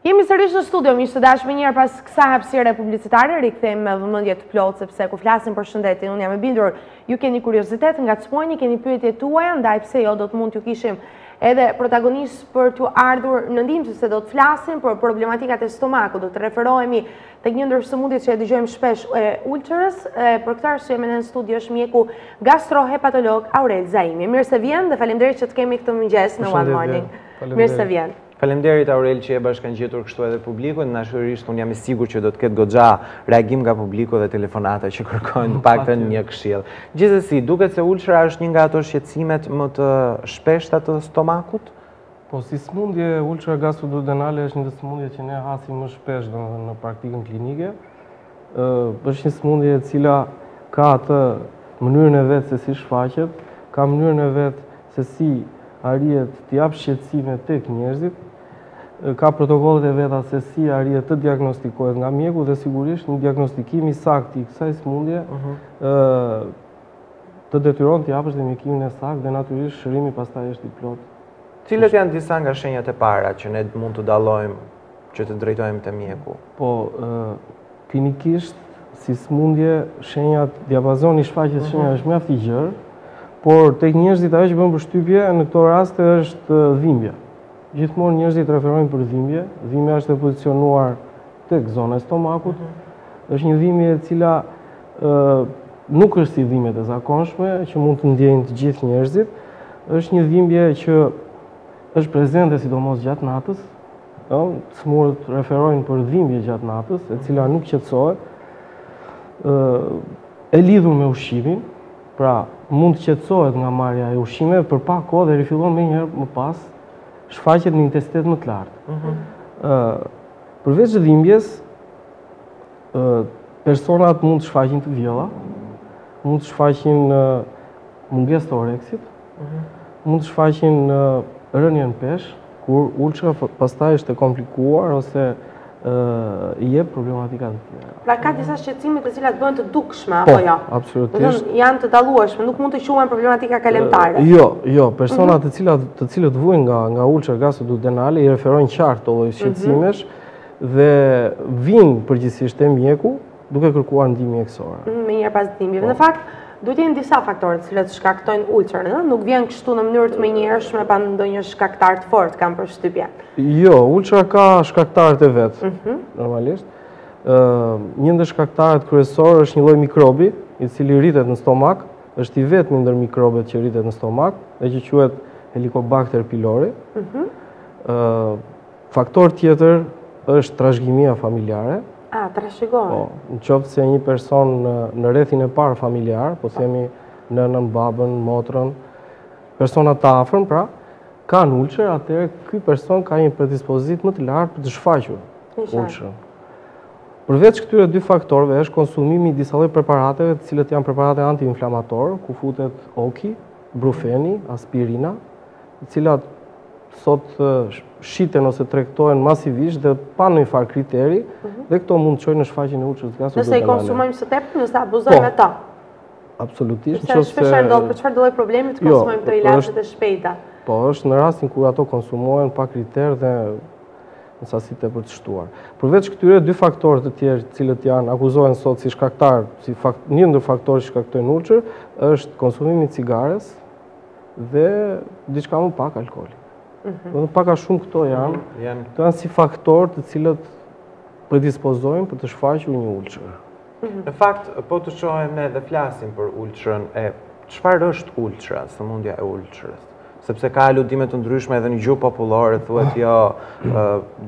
Jemi sërish në studio, miq të dashur, njëherë pas kësaj hapësire publicitare, rikthehemi me vëmendje të plotë sepse ku flasim për shëndetin, unë jam e bindur ju keni kuriozitet, ngacmojeni, keni pyetjet tuaja, ndaj pse jo do të mund t'ju kishim edhe protagonistë për t'ju ardhur në ndihmë, sepse do të flasim për problematikat e stomakut, do të referohemi tek një ndër sëmundjet që e dëgjojmë shpesh e ulcerës. Për këtë arsye me në studio është mjeku gastrohepatolog Aurel Zaimi. Mirë se vjen dhe faleminderit që të kemi këtë mëngjes në One Morning. Mirë se vjen. Faleminderit Aurel që e bashkangjitur kështu edhe publikun. Natyrisht unë jam i sigurt që do të ketë goxha reagim nga publiku dhe telefonata që kërkojnë paktën një këshill. Gjithsesi, duket se ulcera është një nga ato shqetësimet më të shpeshta të stomakut? Po, si sëmundje, ulcera gastroduodenale është një sëmundje që ne hasim më shpesh në praktikën klinike. Është një sëmundje e cila ka atë mënyrën e vet se si shfaqet, ka mënyrën e vet se si arrihet të jap shqetësime tek njerëzit, ka protokollet e veta se si arrihet të diagnostikohet nga mjeku dhe sigurisht një diagnostikim i saktë i kësaj sëmundje të detyron të japësh dhe mjekimin e saktë dhe natyrisht shërimi pastaj është i plotë. Cilat janë disa nga shenjat e para që ne mund të dallojmë që të drejtohemi te mjeku? Po, klinikisht si sëmundje, shenjat, diapazoni i shfaqjes shenjave është mjaft i gjerë, por tek njerëzit ajo që bën përshtypje në këto raste është dhimbja. Gjithmonë njerëzit referojnë për dhimbje. Dhimbja është e pozicionuar tek zona e stomakut. Është një dhimbje e cila nuk është si dhimbjet e zakonshme që mund të ndjejnë të gjithë njerëzit. Është një dhimbje që është prezente sidomos gjatë natës. Smurët referojnë për dhimbje gjatë natës, e cila nuk qetësohet. E lidhur me ushqimin, pra mund të qetësohet nga marrja e ushqimeve për pak kohë dhe rifillon më njëherë më pas shfaqet në intensitet më të lartë. Përveç dhimbjes, personat mund të shfaqin të vjella, mund të shfaqin mungesë të oreksit, mund të shfaqin rënje në peshë, kur ulcera pastaj është e komplikuar ose i jep problematika të tjera. Pra ka disa shqetësime të cilat bëhen të dukshme apo jo? Po, absolutisht. Janë të dallueshme, nuk mund të quhen problematika kalemtare. Jo, personat të cilët vujnë nga ulcera gastroduodenale i referojnë qartë të lloj shqetësimesh dhe vinë përgjithsisht te mjeku duke kërkuar ndihmë mjekësore. Me njëherë pas dhimbjeve. Në fakt, duhet të jenë disa faktorë të cilët shkaktojnë ulcerën, nuk vjen kështu në mënyrë të menjëhershme pa ndonjë shkaktar të fortë, kam përshtypje. Jo, ulcera ka shkaktarët e vet, normalisht. Një ndër shkaktarët kryesorë është një lloj mikrobi, i cili rritet në stomak, është i vetmi ndër mikrobet që rritet në stomak, dhe që quhet Helicobacter pylori. Faktor tjetër është trashëgimia familjare. Trashëgoj. Po, në qoftë se një person në rrethin e parë familjar, po themi nënën, babën, motrën, personat të afërm, pra, kanë ulcer, atëherë ky person ka një predispozit më të lartë për të shfaqur ulcerën. Përveç këtyre dy faktorëve është konsumimi i disa lloj preparateve, të cilët janë preparate antiinflamatorë, ku futet oki, brufeni, aspirina, të cilat sot shiten ose tregtohen masivisht dhe pa ndonjë farë kriteri, dhe këto mund të çojnë në shfaqjen e ulcerës gastroduodenale. Nëse i konsumojmë së tepër, nëse abuzojmë me to. Absolutisht. Shpesh ndodh për çfarë do lloj problemi të konsumojmë këto ilazhet e shpejta. Po, është në rastin kur ato konsumohen pa kriter dhe në sasi tepër të shtuar. Përveç këtyre dy faktorë të tjerë, të cilët janë akuzohen sot si shkaktar, një ndër faktorët që shkaktojnë ulcer, është konsumimi i cigares dhe diçka më pak alkooli. Dhe pak a shumë këto janë si faktorë të cilët predispozojnë për të shfaqur një ulcer. Në fakt, po të shohim ne dhe flasim për ulcerën, çfarë është ulcera, sëmundja e ulcerës? Sepse ka aludime të ndryshme edhe në gjuhë popullore, thuhet jo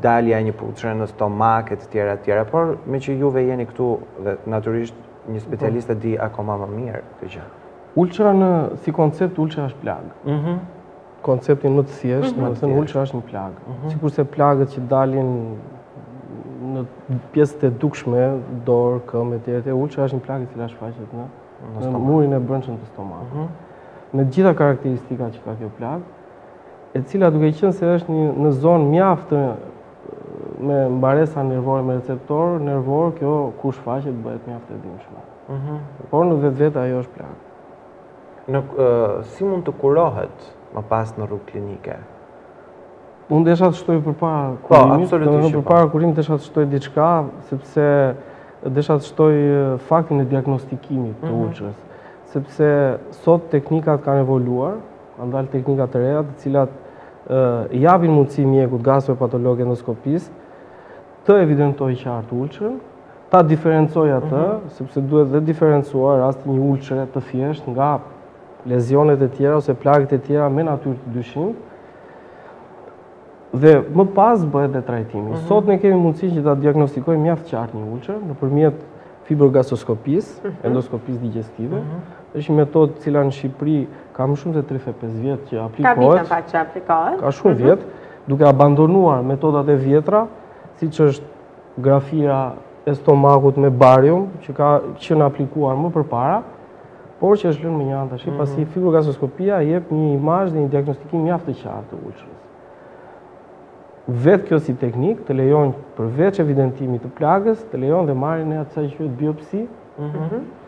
dalja e një ulcere në stomak e të tjera, por me që juve jeni këtu dhe natyrisht një specialist e di akoma më mirë këtë gjë. Ulcera si koncept, ulcera është plagë. Konceptin më të thjeshtë, do të thënë ulcera është një plagë. Sikurse plagët që dalin në pjesët e dukshme, dorë, këmbë etj, ulcera është një plagë e cila shfaqet në murin e brendshëm të stomakut. Me të gjitha karakteristikat që ka kjo plagë, e cila duke qenë se është në zonë mjaft me mbaresa nervore, me receptor nervor, kjo kur shfaqet bëhet mjaft e dimshme. Por në vetvete ajo është plagë. Si mund të kurohet më pas në rrugë klinike? Unë desha të shtoj përpara kurimit, përpara kurimit desha të shtoj diçka, sepse desha të shtoj faktin e diagnostikimit të ulçrës. Sepse sot teknikat kanë evoluar, kanë dalë teknika të reja, të cilat japin mundësi mjekut gastropatolog endoskopistë të evidentoj qartë ulçrën, ta diferencoj atë, sepse duhet dhe diferencuar rasti një ulçre të thjesht nga lezionet e tjera ose plagët e tjera me natyrë të dyshim, dhe më pas bëhet dhe trajtimi. Sot ne kemi mundësi që ta diagnostikojmë mjaft qartë një ulçër nëpërmjet fibrogastoskopisë, endoskopisë digestive. Është një metodë cila në Shqipëri ka më shumë se 35 vjet që aplikohet. Ka shumë vjet, duke abandonuar metodat e vjetra, siç është grafira e stomakut me barium, që ka qenë aplikuar më përpara, por që është lënë më njanë tash, pasi fibrogastoskopia jep një imazh dhe një diagnostikim mjaft të qartë të ulçrës. Vetë kjo si teknik të lejon përveç evidentimit të plagës, të lejon dhe marrjen e asaj që quhet biopsi,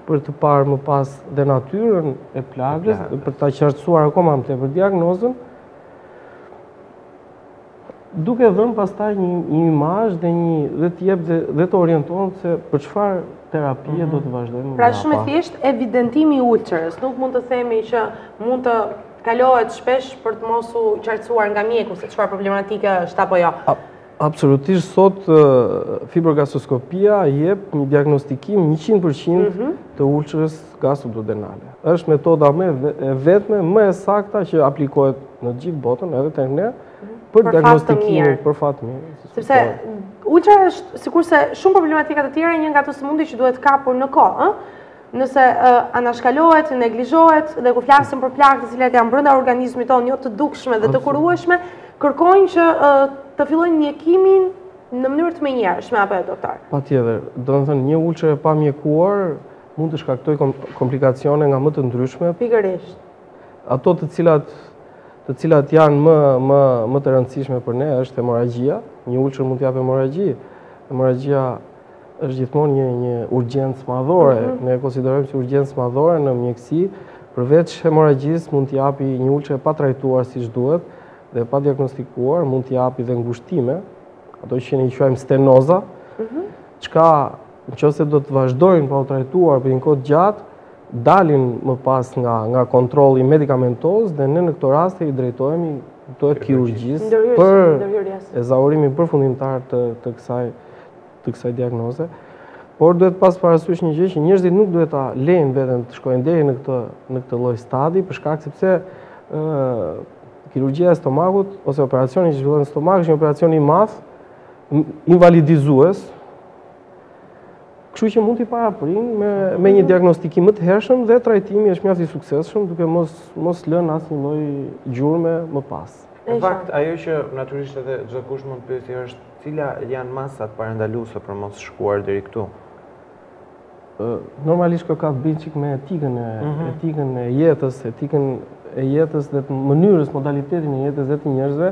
për të parë më pas dhe natyrën e plagës, për ta qartësuar akoma më tepër diagnozën, duke dhënë pastaj një imazh dhe të jep dhe të orienton se për çfarë terapie do të vazhdojmë. Pra shumë e thjesht evidentimi i ulçrës, nuk mund të themi që mund të kalohet shpesh për të mos u qartësuar nga mjeku se çfarë problematike është apo jo. Absolutisht, sot fibrogastoskopia jep një diagnostikim 100% të ulçrës gastroduodenale. Është metoda e vetme më e sakta që aplikohet në gjithë botën, edhe tek ne, për diagnostikimin për fat të mirë. Sepse ulçra është sikurse shumë problematika të tjera, një nga ato sëmundje që duhet kapur në kohë, nëse anashkalohet, neglizhohet dhe kur flasim për plagë të cilat janë brenda organizmit tonë jo të dukshme dhe të kurueshme, kërkojnë që të fillojnë mjekimin në mënyrë të menjëhershme apo jo doktor? Patjetër, domethënë një ulçër e pamjekuar mund të shkaktojë komplikacione nga më të ndryshme. Pikërisht. Ato të cilat janë më të rëndësishme për ne është hemorragjia. Një ulçër mund të japë hemorragji. Hemorragjia është gjithmonë një urgjencë madhore. Ne e konsiderojmë si urgjencë madhore në mjekësi. Përveç hemorragjisë mund të japi një ulçër e pa trajtuar siç duhet dhe pa diagnostikuar, mund të japi dhe ngushtime, ato që ne i quajmë stenoza, çka nëse do të vazhdojnë pa u trajtuar për një kohë gjatë, dalin më pas nga kontrolli medikamentoz dhe ne në këto raste i drejtohemi kirurgjisë për ezaurimin përfundimtar të kësaj diagnoze. Por duhet pas parasysh një gjë që njerëzit nuk duhet ta lejnë veten të shkojnë deri në këtë lloj stadi për shkak sepse kirurgjia e stomakut ose operacioni që zhvillohet në stomak është një operacion i madh, invalidizues. Kështu që mund t'i paraprin me një diagnostikim më të hershëm dhe trajtimi është mjaft i suksesshëm duke mos lënë asnjë lloj gjurme më pas. Në fakt, ajo që natyrisht edhe çdo kush mund të pyesë është cila janë masat parandaluese për mos shkuar deri këtu. Normalisht kjo ka të bëjë çik me etikën e jetës, etikën e jetës dhe të mënyrës, modalitetin e jetës dhe të njerëzve,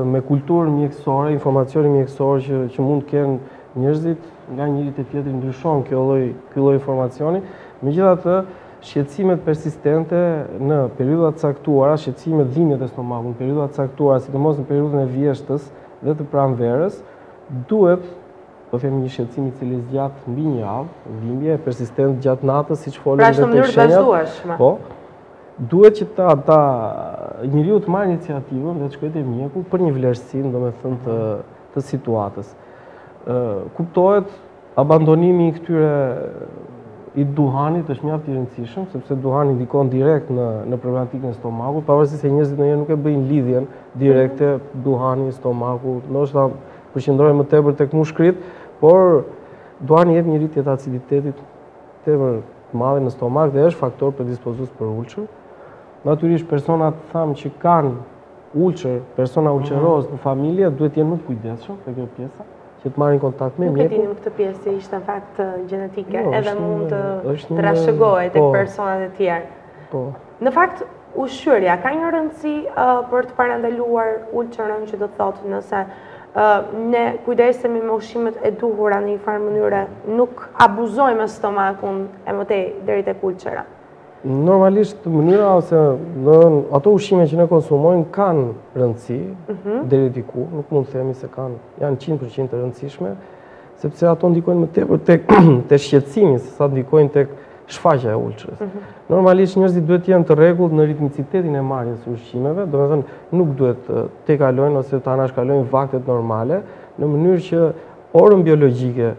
me kulturën mjekësore, informacionin mjekësor që mund të kenë njerëzit nga njëri te tjetri ndryshon ky lloj informacioni. Megjithatë, shqetësimet persistente në periudha të caktuara, shqetësimet dhimbjet e stomakut në periudha të caktuara, sidomos në periudhën e vjeshtës dhe të pranverës, duhet, po themi një shqetësim i cili zgjat mbi një javë, dhimbje persistente gjatë natës, siç folëm edhe tek shenjat. Po. Duhet që njeriu të marrë iniciativën dhe të shkojë te mjeku për një vlerësim, domethënë të situatës. Kuptohet abandonimi i këtyre i duhanit është mjaft i rëndësishëm, sepse duhani ndikon direkt në problematikën e stomakut, pavarësisht se njerëzit ndonjëherë nuk e bëjnë lidhjen direkte duhani, stomaku, ndoshta përqendrohen më tepër tek mushkrit, por duhani jep një rritje të aciditetit tepër të madhe në stomak dhe është faktor predispozues për ulçër. Natyrisht personat që kanë ulçër, persona ulçeroz në familje duhet jenë më të kujdesshëm te kjo pjesa, që të marrin kontakt me mjekun. Nuk e dinim këtë pjesë, ishte në fakt gjenetike, edhe mund të trashëgohet tek personat e tjerë. Në fakt, ushqyerja ka një rëndësi për të parandaluar ulçërën, që do të thotë nëse ne kujdesemi me ushqimet e duhura në një farë mënyre, nuk abuzojmë stomakun e mëtej deri tek ulçëra. Normalisht mënyra ose ato ushqime që ne konsumojmë kanë rëndësi deri diku, nuk mund të themi se janë 100% të rëndësishme, sepse ato ndikojnë më tepër tek shqetësimi se sa ndikojnë tek shfaqja e ulçrës. Normalisht njerëzit duhet të jenë të rregullt në ritmicitetin e marrjes së ushqimeve, domethënë nuk duhet të kalojnë ose të anashkalojnë vaktet normale, në mënyrë që orën biologjike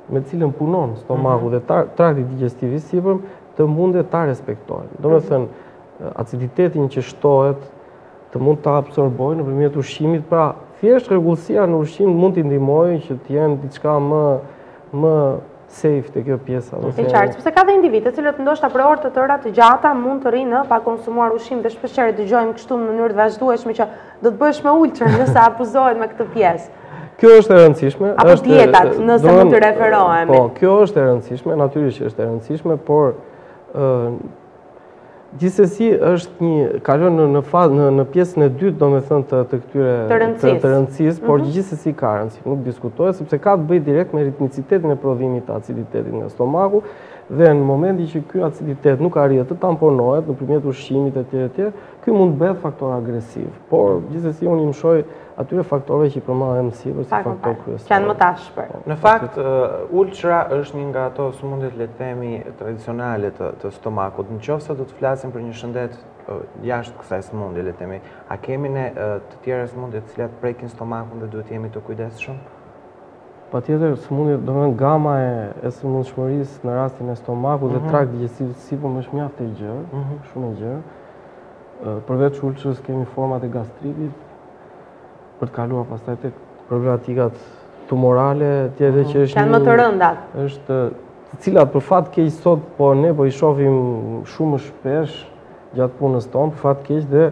me cilën punon stomaku dhe trakti digestiv i sipërm të mundet ta respektojnë. Domethënë aciditetin që shtohet të mund ta absorbojnë nëpërmjet ushqimit, pra thjesht rregullësia në ushqim mund t'i ndihmojë që të jenë diçka më safe te kjo pjesa. E qartë, sepse ka dhe individë të cilët ndoshta për orë të tëra të gjata mund të rinë pa konsumuar ushqim dhe shpeshherë dëgjojmë kështu në mënyrë të vazhdueshme që do të bësh me ultrën nëse abuzohet me këtë pjesë. Kjo është e rëndësishme. Apo dietat, nëse mund të referohemi. Po, kjo është e rëndësishme, natyrisht është e rëndësishme, por gjithsesi është kalon në pjesën e dytë, domethënë të këtyre të rëndësisë, por gjithsesi ka rëndësi, nuk diskutohet sepse ka të bëjë direkt me ritmicitetin e prodhimit të aciditetit nga stomaku dhe në momenti që ky aciditet nuk arrihet të tamponohet nëpërmjet ushqimit etj, ky mund të bëhet faktor agresiv. Por gjithsesi unë i mshoj atyre faktorëve që i përmendëm sipër si faktor kryesor. Që janë më tashpër. Në fakt, ulçra është një nga ato sëmundjet le të themi tradicionale të stomakut. Nëse do të flasim për një shëndet jashtë kësaj sëmundje, le të themi, a kemi ne të tjera sëmundje të cilat prekin stomakun dhe duhet jemi të kujdesshëm? Patjetër, sëmundjet, domethënë gama e sëmundshmërisë në rastin e stomakut dhe trakt digestiv sipër është mjaft e gjerë, shumë e gjerë. Përveç ulçrës kemi format e gastritit, për të kaluar pastaj tek problematikat tumorale, tjetër që është janë më të rënda. Është të cilat për fat keq sot ne i shohim shumë më shpesh gjatë punës tonë, për fat keq dhe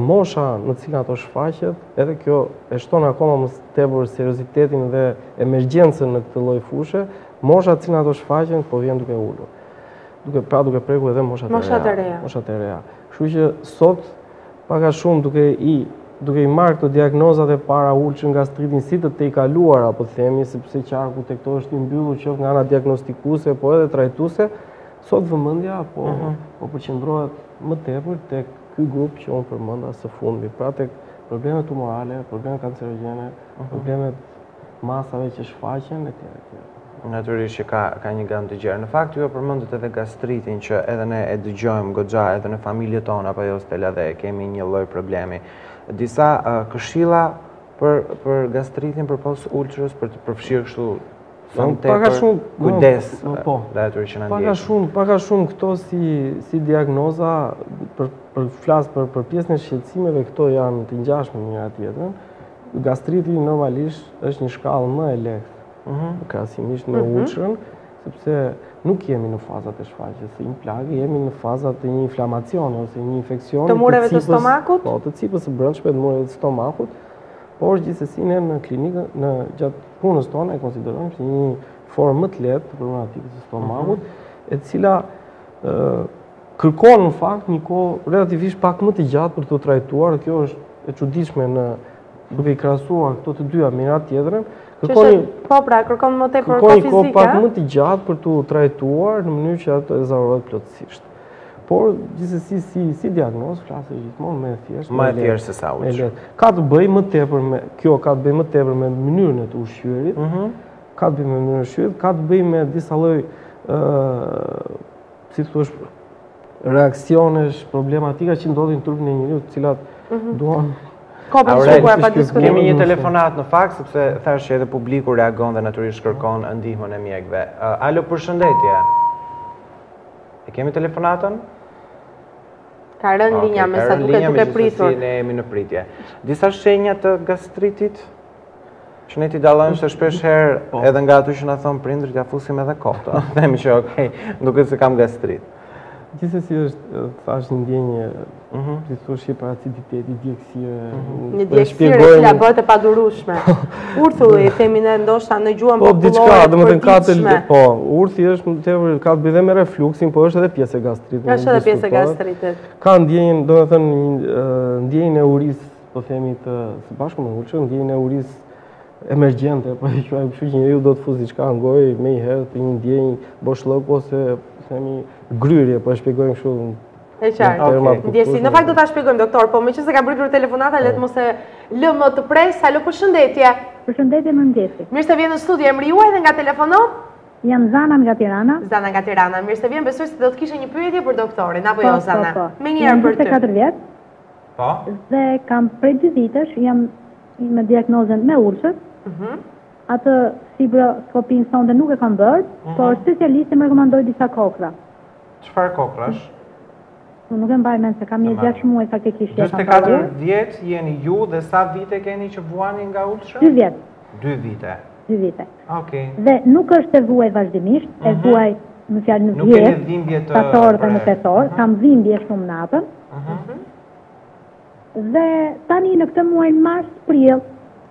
mosha në cilën ato shfaqet, edhe kjo e shton akoma më tepër seriozitetin dhe emergjencën në këtë lloj fushë, mosha në cilën ato shfaqen po vjen duke ulur. Duke prekur edhe moshat e reja. Kështu që sot pak a shumë duke i marrë këto diagnozat e para ulçën gastritin si të tejkaluara, apo themi, sepse qarku tek to është i mbyllur qoftë nga ana diagnostikuese, po edhe trajtuese, sot vëmendja po përqendrohet më tepër tek ky grup që unë përmenda së fundmi, pra tek problemet tumorale, problemet kancerogjene, problemet masave që shfaqen etj. Natyrisht që ka një gamë të gjerë. Në fakt, ju e përmendët edhe gastritin që edhe ne e dëgjojmë goxha edhe në familjet tona, apo jo Stella, dhe kemi një lloj problemi. Disa këshilla për gastritin përpos ulçrës për të përfshirë kështu sa më tepër kujdes dhe atyre që na ndjejnë. Pak a shumë këto si diagnoza për pjesën e shqetësimeve, këto janë të ngjashme njëra tjetrën. Gastriti normalisht është një shkallë më e lehtë krahasimisht me ulçrën, sepse nuk jemi në fazat e shfaqjes së një plagë, jemi në fazat të një inflamacioni ose një infeksioni të mureve të stomakut? Po, të cipës së brendshme të mureve të stomakut, por gjithsesi ne në klinikë, gjatë punës tonë e konsiderojmë si një formë më të lehtë të problematikës së stomakut, e cila kërkon në fakt një kohë relativisht pak më të gjatë për të trajtuar. Kjo është e çuditshme duke i krahasuar këto të dyja me njëra tjetrën. Po pra, kërkon më tepër kohë fizike. Kërkon pak më të gjatë për të trajtuar në mënyrë që ato të zavohet plotësisht. Por gjithsesi si diagnozë flasë gjithmonë më e thjeshtë. Më e thjeshtë se sa ulçra. Ka të bëjë më tepër me me mënyrën e të ushqyerit. Ka të bëjë me mënyrën e ushqyerit, ka të bëjë me disa lloj si thua reaksionesh, problematika që ndodhin në trupin e njeriut, të cilat duan kemi një telefonat në fakt, sepse thash që edhe publiku reagon dhe natyrisht kërkon ndihmën e mjekëve. Alo, përshëndetje. E kemi telefonatën? Ka rënë linja me sa duke pritur. Ne jemi në pritje. Disa shenja të gastritit që ne t'i dallojmë se shpesh herë edhe nga ato që na thon prindrit ja fusim edhe kohë. Themi që okay, duket se kam gastrit. Gjithsesi është thash një ndjenje, si thosh, për aciditeti, djegësire. Një djegësire që la bëhet e padurueshme. Urtulli, themi ne ndoshta në gjuhën popullore përditshme. Po, urthi është tepër ka të bëjë me refluksin, po është edhe pjesë e gastritit. Është edhe pjesë e gastritit. Ka ndjenjën, domethënë ndjenjën e urisë, po themi së bashku me ulçrën, ndjenjën e urisë emergjente, po e quajmë kështu që njeriu do të fuzë diçka në gojë me një herë të një ndjenjë boshllok ose themi gryrje, po e shpjegojmë kështu. E qartë. Ndjesi. Në fakt do ta shpjegojmë doktor, po meqense ka britur telefonata, le të mos e lë më të pres. Alo, përshëndetje. Përshëndetje, mëngjesi. Mirë se vjen në studio, emri juaj dhe nga telefonon? Jam Zana nga Tirana. Zana nga Tirana. Mirë se vjen, besoj se do të kishe një pyetje për doktorin, apo jo Zana? Po. Me një herë për ty. Jam 24 vjet. Po. Dhe kam prej 2 vitesh jam me diagnozën me ulçër. Atë fibroskopin sonde nuk e kam bërë, por specialisti më rekomandoi disa kokra. Çfarë kokrash? Nuk e mbaj mend se kam një 6 muaj faktikisht. 24 vjet jeni ju dhe sa vite keni që vuani nga ultra? 2 vjet. 2 vite. 2 vite. Okej. Dhe nuk është e vuaj vazhdimisht, e vuaj në fjalë në Nuk keni vjet, dhimbje të tator dhe në tetor, kam dhimbje shumë natën. Dhe tani në këtë muaj mars, prill,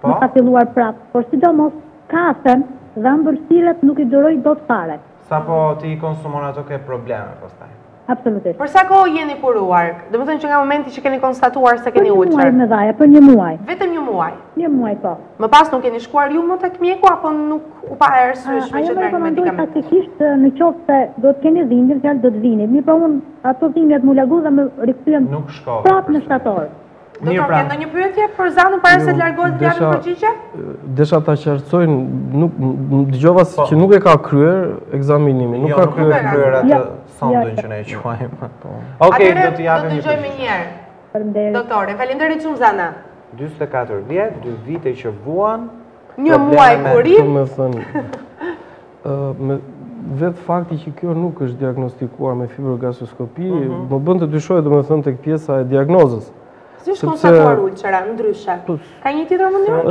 më ka filluar prapë, por sidomos kafen dhe ëmbëlsirët nuk i duroj dot fare. Sapo ti konsumon ato ke probleme pastaj. Absolutisht. Për sa kohë jeni kuruar? Domethënë që nga momenti që keni konstatuar se keni ulçër. Për një muaj me dhaja, për një muaj. Vetëm një muaj. Një muaj po. Më pas nuk keni shkuar ju më tek mjeku apo nuk u pa arsyeshme që të merrni medikament? Faktikisht në qoftë se do të keni dhimbje, fjalë do të vini. Mirë, po unë ato dhimbjet mu lagu dhe më rikthyem prapë në shtator. Doktor, ka ndonjë pyetje për Zanën para se të largohet të japë përgjigje? Desha ta qartësoj, nuk dëgjova që nuk e ka kryer ekzaminimin, nuk ka kryer atë sondën që ne e quajmë. Okej, do të japim. Do të dëgjojmë një herë. Doktore, faleminderit shumë Zana. 44 vjet, 2 vite që vuan. Një muaj kurim. Do të thënë, vetë fakti që kjo nuk është diagnostikuar me fibrogasoskopi, më bën të dyshoj domethënë tek pjesa e diagnozës. Si është konstatuar ulçera ndryshe? Ka një tjetër mënyrë?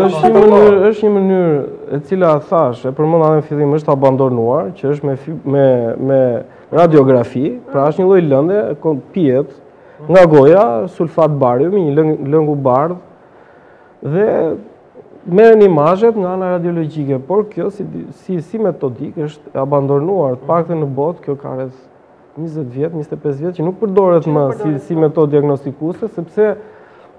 Është një mënyrë e cila thash, e përmenda në fillim, është abandonuar, që është me radiografi, pra është një lloj lëndë, pijet nga goja, sulfat bariumi, një lëngu bardh, dhe merren imazhet nga ana radiologjike, por kjo si metodik është e abandonuar, të paktën në botë, kjo ka rreth 20 vjet, 25 vjet që nuk përdoret më si metodë diagnostikuese, sepse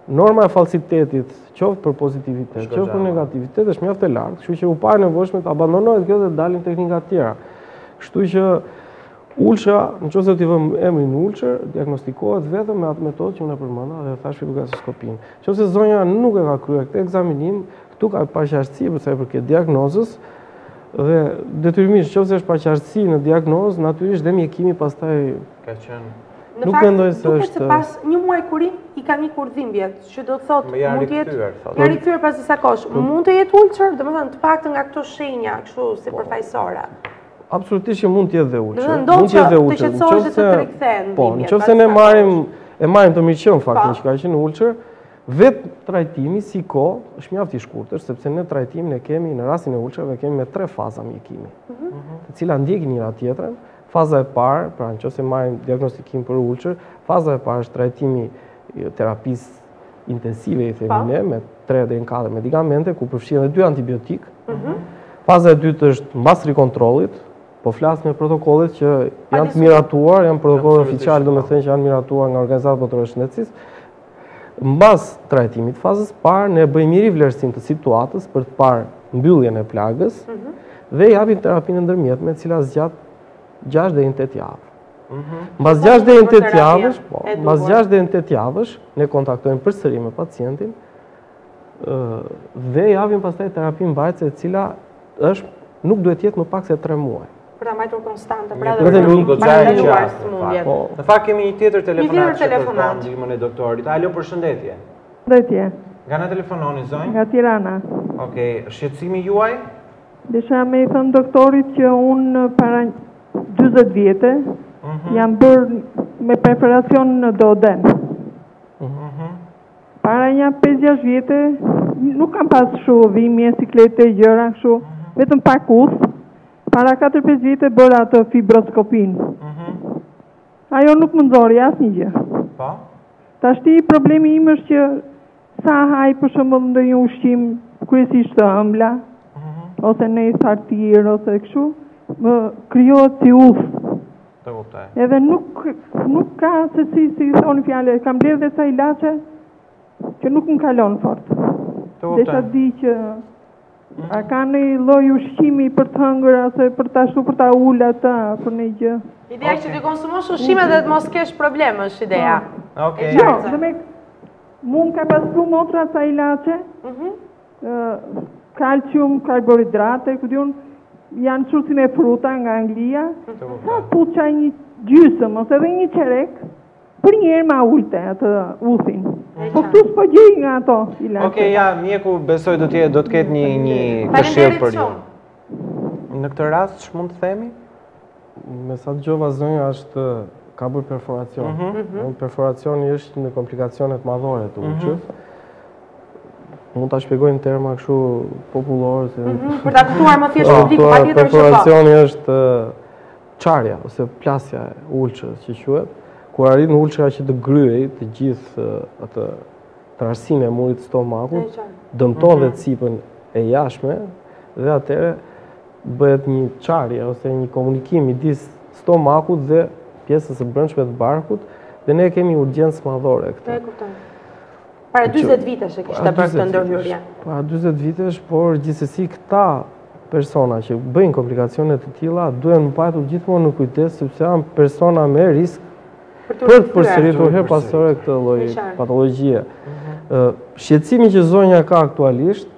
norma e falsitetit, qoftë për pozitivitet, qoftë për negativitet, është mjaft e lartë, kështu që u pa nevojshme të abandonohet kjo dhe dalin teknika të tjera. Kështu që ulçra, nëse ti vëmë emrin ulçër, diagnostikohet vetëm me atë metodë që unë e përmenda dhe thash fibrogasoskopin. Nëse zonja nuk e ka kryer këtë ekzaminim, këtu ka paqartësi për sa i përket diagnozës dhe detyrimisht nëse është paqartësi në diagnozë, natyrisht dhe mjekimi pastaj ka qenë. Nuk mendoj se është. Se pas një muaj kurim i kanë ikur dhimbjet, që do të thotë mund të jetë ja rikthyer pas disa kohësh. Mund të jetë ulçër, domethënë të paktën nga këto shenja, kështu si përfaqësore. Absolutisht që mund të jetë dhe ulçër. Mund të jetë dhe ulçër. Nëse të rikthehen dhimbjet. Po, nëse ne marrim të mirëqen faktin që ka qenë ulçër, vetë trajtimi si kohë është mjaft i shkurtër, sepse ne trajtimin e kemi në rastin e ulçërave kemi me 3 faza mjekimi, të cilat ndjekin njëra tjetrën. Faza e parë, pra nëse marrim diagnostikim për ulçër, faza e parë është trajtimi terapisë intensive i themi ne me 3 deri në 4 medikamente ku përfshihen edhe 2 antibiotik. Faza e dytë është mbas rikontrollit, po flas me protokollet që janë të miratuar, janë protokolle oficiale, domethënë që janë miratuar nga Organizata Botërore e Shëndetësisë. Mbas trajtimit fazës parë ne bëjmë një rivlerësim të situatës për të parë mbylljen e plagës dhe japim terapinë ndërmjetme, e cila zgjat 6 deri në 8 javë. Mbas 6 deri në 8 javësh, mbas 6 deri në 8 javësh, ne kontaktojmë përsëri me pacientin dhe japim pastaj terapinë mbajtëse, e cila nuk duhet të jetë më pak se 3 muaj. Për ta mbajtur konstante, pra dhe në fakt kemi një tjetër telefonat që kërkon ndihmën e doktorit. Alo, përshëndetje. Përshëndetje. Nga na telefononi zonjë? Nga Tirana. Okej, shqetësimi juaj? Desha me i thënë doktorit që unë para 20 vjetë jam bërë me preparacion në Doden. Para një 5-6 vjetë nuk kam pas dhimbje, siklete, gjëra, kështu, vetëm pak usë. Para 4-5 vjetë bërë atë fibroskopin. Ajo nuk më nxori asnjë gjë. Po? Tashti problemi im është që sa haj për shembull ndonjë ushqim kryesisht të ëmbla, ose në sartir ose kështu, më krijohet si ufë. Të kuptoj. Edhe nuk ka se si thoni fjalë, kam blerë dhe sa ilaçe që nuk më kalon fort. Të kuptoj. Desha di që A ka një lloj ushqimi për të hëngër ose për ta ashtu për ta ul ata për një gjë? Ideja që ti konsumosh ushqime dhe të mos kesh probleme, është ideja. Okej. Jo, dhe me mund ka pasru motra ca ilaçe, kalcium, karbohidrate, ku diun, janë qërë si me fruta nga Anglia, sa puqa një gjysëm, ose edhe një qerek, për njerë ma ulte atë uthin. Po këtu s'po gjej nga ato ilaçe. Okej, ja, mjeku besoj do të ketë një këshill për ju. Në këtë rast, ç'mund të themi? Me sa dëgjova zonja është ka bërë perforacion. Perforacioni është në komplikacionet madhore të ulçës. Mund ta shpjegoj në terma kështu popullor se për ta kuptuar më thjesht publiku, patjetër që po. Perforacioni është çarja ose plasja e ulçës që quhet. Kur arrin ulçra që të gryej të gjithë atë trasinë e murit të stomakut, dëmton dhe cipën e jashtme dhe atëherë bëhet një çarje ose një komunikim midis stomakut dhe pjesës së brendshme të barkut dhe ne kemi urgjencë madhore këtë. E kuptoj. Para 40 vitesh e kishte bërë këtë ndërhyrje. Para 40 vitesh, por gjithsesi këta persona që bëjnë komplikacione të tilla duhen mbajtur gjithmonë në kujdes sepse janë persona me risk për të përsëritur her pas here këtë lloj patologjie. Shqetësimi që zonja ka aktualisht,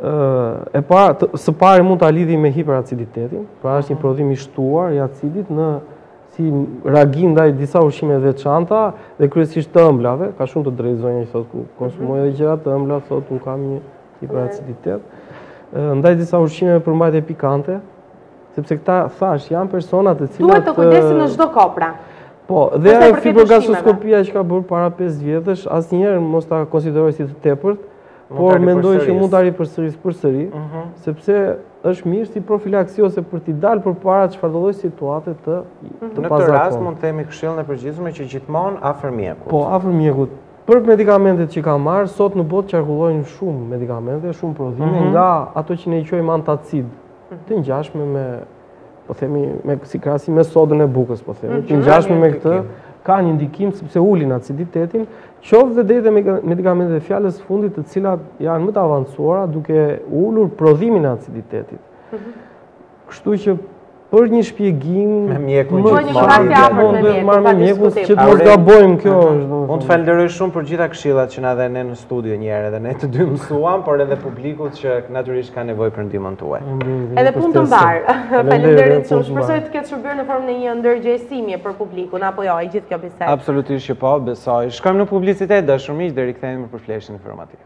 së pari mund ta lidhi me hiperaciditetin, pra është një prodhim i shtuar i acidit në si reagim ndaj disa ushqimeve të veçanta dhe kryesisht të ëmblave, ka shumë të drejtë zonja që thotë konsumoj edhe gjëra të ëmbla, thotë unë kam një hiperaciditet. Ndaj disa ushqimeve për mbajtje pikante, sepse këta thash janë persona të cilat duhet të kujdesin në çdo kopra. Po, dhe ajo fibrogasoskopia që ka bërë para 5 vjetësh, asnjëherë mos ta konsideroj si të tepërt, por mendoj që mund ta ripërsëris përsëri, sepse është mirë si profilaksi ose për t'i dalë përpara çfarëdo lloj situate të Në këtë rast mund të themi këshillën e përgjithshme që gjithmonë afër mjekut. Po, afër mjekut. Për medikamentet që ka marrë, sot në botë qarkullojnë shumë medikamente, shumë prodhime nga ato që ne i quajmë antacid, të ngjashme me, po themi, si krahasim me sodën e bukës, po themi, të ngjashme me këtë, ka një ndikim sepse ulin aciditetin, qoftë dhe deri te medikamentet e fjalës fundit, të cilat janë më të avancuara duke ulur prodhimin e aciditetit. Kështu që për një shpjegim me mjekun me mjekun që të mos gabojmë kjo është. Unë të falenderoj shumë për gjitha këshillat që na dhe ne në studio një herë, edhe ne të dy mësuam, por edhe publikut që natyrisht ka nevojë për ndihmën tuaj. Edhe punë të mbar. Faleminderit shumë. Shpresoj të ketë shërbyer në formë në një ndërgjegjësimi për publikun apo jo, e gjithë kjo bisedë. Absolutisht që po, besoj. Shkojmë në publicitet, dashur miq, deri rikthehemi për fleshin informativ.